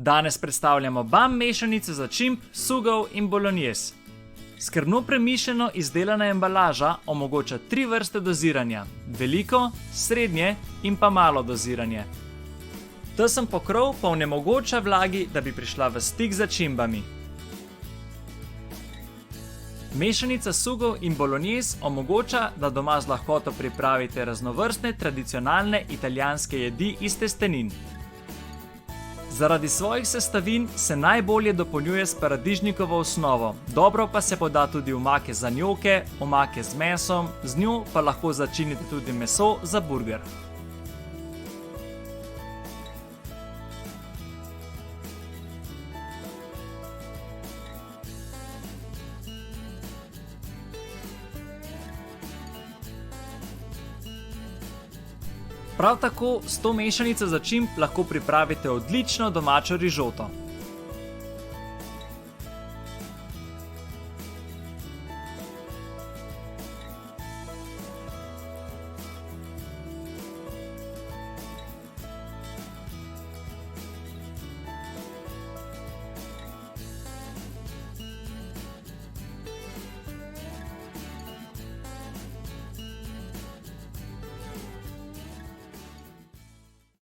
Danes predstavljamo BAM mešanico začimb, sugov in bolognese. Skrbno premišljeno izdelana embalaža omogoča 3 vrste doziranja: veliko, srednje in pa malo doziranje. Tesen pokrov pa onemogoča vlagi, da bi prišla v stik z začimbami. Mešanica sugov in bolognese omogoča, da doma z lahkoto pripravite raznovrstne tradicionalne italijanske jedi iz testenin. Zaradi svojih sestavin se najbolje dopolnjuje s paradižnikovo osnovo, dobro pa se poda tudi omake za njoke, omake z mesom, z njo pa lahko začinite tudi meso za burger. Prav tako s to mešanico začimb lahko pripravite odlično domačo rižoto.